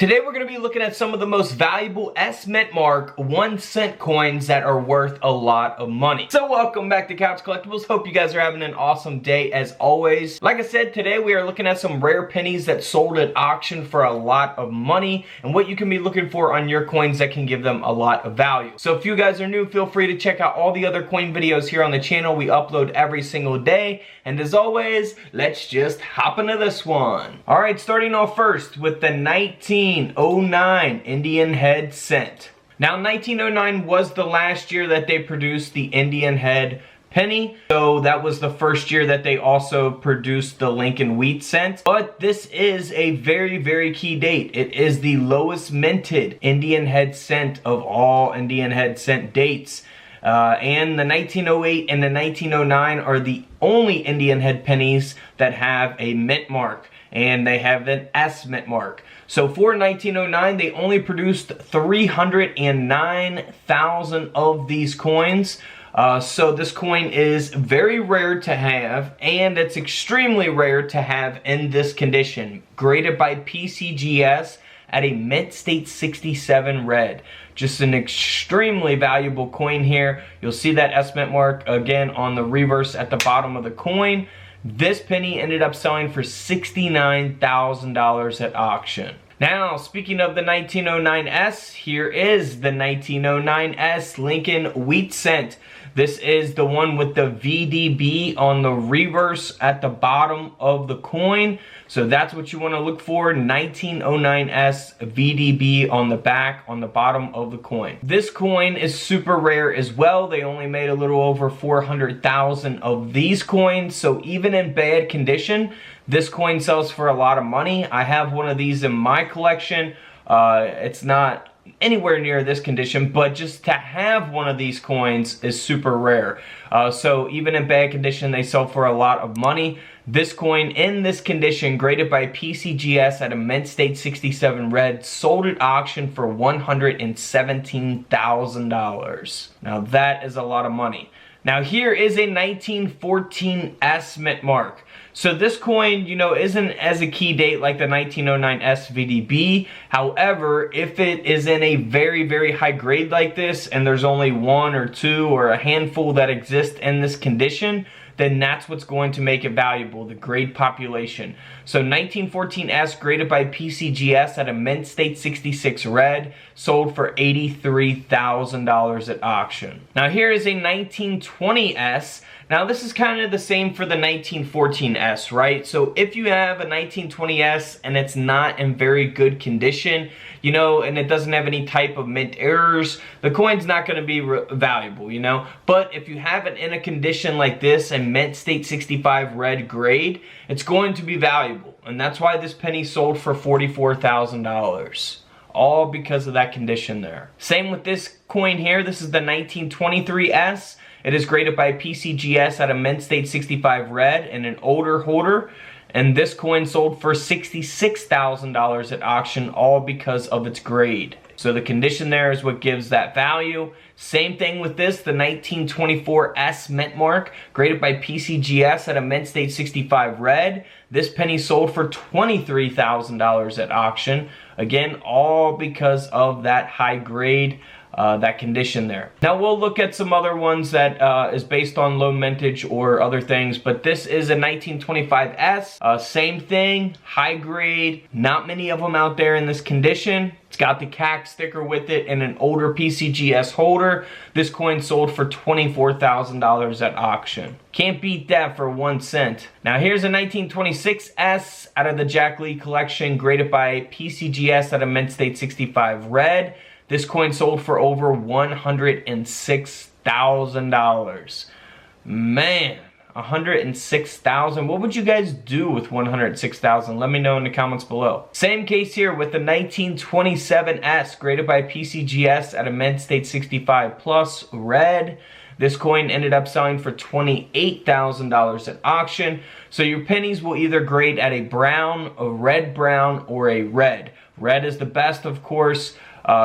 Today we're going to be looking at some of the most valuable S Mint Mark 1 cent coins that are worth a lot of money. So welcome back to Couch Collectibles. Hope you guys are having an awesome day as always. Like I said, today we are looking at some rare pennies that sold at auction for a lot of money and what you can be looking for on your coins that can give them a lot of value. So if you guys are new, feel free to check out all the other coin videos here on the channel. We upload every single day. And as always, let's just hop into this one. Alright, starting off first with the 1909 Indian Head Cent. Now 1909 was the last year that they produced the Indian Head penny, so that was the first year that they also produced the Lincoln Wheat cent. But this is a very key date. It is the lowest minted Indian Head cent of all Indian Head cent dates. And the 1908 and the 1909 are the only Indian Head pennies that have a mint mark, and they have an S mint mark. So for 1909, they only produced 309,000 of these coins. So this coin is very rare to have, and it's extremely rare to have in this condition. Graded by PCGS at a mint state 67 red. Just an extremely valuable coin here. You'll see that S mint mark again on the reverse at the bottom of the coin. This penny ended up selling for $69,000 at auction. Now, speaking of the 1909S, here is the 1909S Lincoln Wheat cent. This is the one with the VDB on the reverse at the bottom of the coin. So that's what you want to look for, 1909S VDB on the back, on the bottom of the coin. This coin is super rare as well. They only made a little over 400,000 of these coins. So even in bad condition, this coin sells for a lot of money. I have one of these in my collection. It's not anywhere near this condition, but just to have one of these coins is super rare. So even in bad condition, they sell for a lot of money. This coin in this condition, graded by PCGS at a mint state 67 red, sold at auction for $117,000. Now that is a lot of money. Now here is a 1914 S mint mark. So this coin, you know, isn't as a key date like the 1909 SVDB. However, if it is in a very high grade like this, and there's only one or two or a handful that exist in this condition, then that's what's going to make it valuable, the grade population. So 1914 S graded by PCGS at a mint state 66 red, sold for $83,000 at auction. Now here is a 1920 S. Now this is kind of the same for the 1914 S, right? So if you have a 1920 S and it's not in very good condition, you know, and it doesn't have any type of mint errors, the coin's not going to be valuable, you know. But if you have it in a condition like this, and mint state 65 red grade, it's going to be valuable. And that's why this penny sold for $44,000. All because of that condition there. Same with this coin here. This is the 1923 S. It is graded by PCGS at a mint state 65 red and an older holder. And this coin sold for $66,000 at auction, all because of its grade. So the condition there is what gives that value. Same thing with this, the 1924 S mint mark, graded by PCGS at a mint state 65 red. This penny sold for $23,000 at auction. Again, all because of that high grade, that condition there. Now we'll look at some other ones that is based on low mintage or other things, but this is a 1925 S. Same thing, high grade, not many of them out there in this condition. It's got the CAC sticker with it and an older PCGS holder. This coin sold for $24,000 at auction. Can't beat that for 1 cent. Now here's a 1926 S out of the Jack Lee collection, graded by PCGS at a mint state 65 red. This coin sold for over $106,000. Man, $106,000. What would you guys do with $106,000? Let me know in the comments below. Same case here with the 1927 S, graded by PCGS at a mint state 65 plus red. This coin ended up selling for $28,000 at auction. So your pennies will either grade at a brown, a red brown, or a red. Red is the best, of course.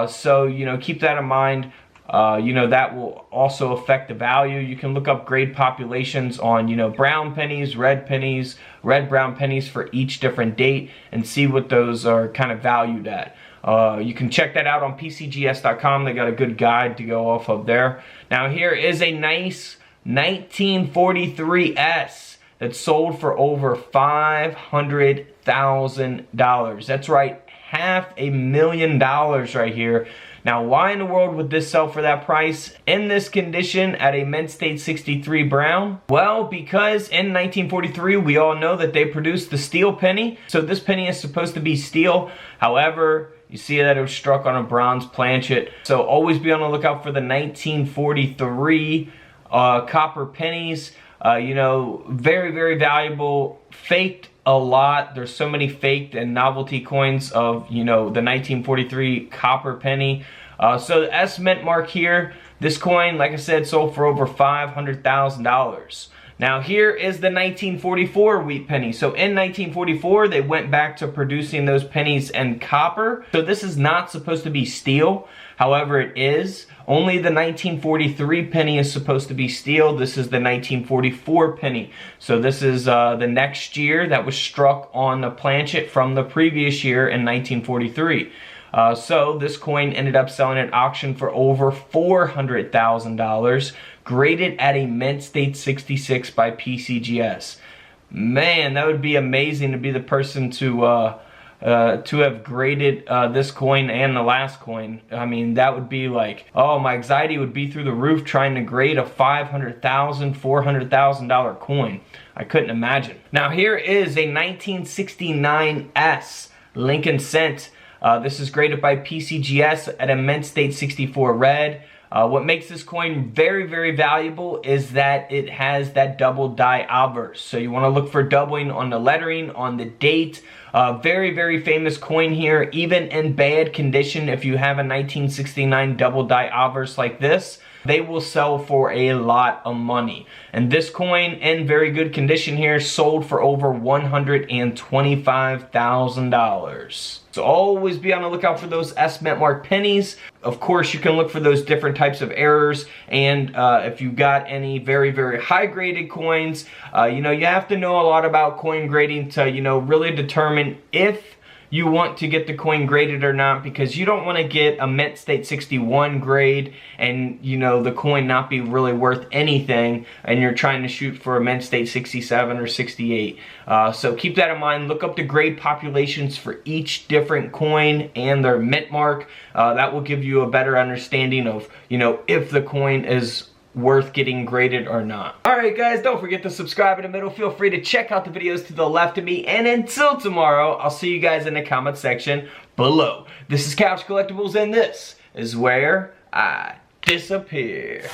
So, you know, keep that in mind. you know, that will also affect the value. You can look up grade populations on, you know, brown pennies, red brown pennies for each different date, and see what those are kind of valued at. You can check that out on PCGS.com. They got a good guide to go off of there. Now here is a nice 1943S that sold for over $500,000. That's right, $500,000 right here. Now, why in the world would this sell for that price in this condition at a Mint State 63 brown? Well, because in 1943, we all know that they produced the steel penny. So this penny is supposed to be steel. However, you see that it was struck on a bronze planchet. So always be on the lookout for the 1943 copper pennies. You know, very, very valuable, faked a lot. There's so many faked and novelty coins of, you know, the 1943 copper penny. So the S Mint mark here, this coin, like I said, sold for over $500,000. Now here is the 1944 wheat penny. So in 1944, they went back to producing those pennies in copper. So this is not supposed to be steel. However, it is. Only the 1943 penny is supposed to be steel. This is the 1944 penny. So this is the next year that was struck on the planchet from the previous year in 1943. So this coin ended up selling at auction for over $400,000, graded at a Mint State 66 by PCGS. Man, that would be amazing to be the person to have graded this coin and the last coin. I mean, that would be like, oh, my anxiety would be through the roof trying to grade a $500,000, $400,000 coin. I couldn't imagine. Now here is a 1969S Lincoln Cent. This is graded by PCGS at a Mint State 64 red. What makes this coin very, very valuable is that it has that double die obverse. So you want to look for doubling on the lettering, on the date. Very, very famous coin here. Even in bad condition, if you have a 1969 double die obverse like this, they will sell for a lot of money. And this coin, in very good condition here, sold for over $125,000. So always be on the lookout for those S Mint mark pennies. Of course, you can look for those different types of errors. And if you got any very, very high graded coins, you know, you have to know a lot about coin grading to, you know, really determine if you want to get the coin graded or not, because you don't want to get a Mint State 61 grade and, you know, the coin not be really worth anything and you're trying to shoot for a Mint State 67 or 68. So keep that in mind. Look up the grade populations for each different coin and their mint mark. That will give you a better understanding of, you know, if the coin is worth getting graded or not. Alright guys, don't forget to subscribe in the middle. Feel free to check out the videos to the left of me. And until tomorrow, I'll see you guys in the comment section below. This is Couch Collectibles, and this is where I disappear.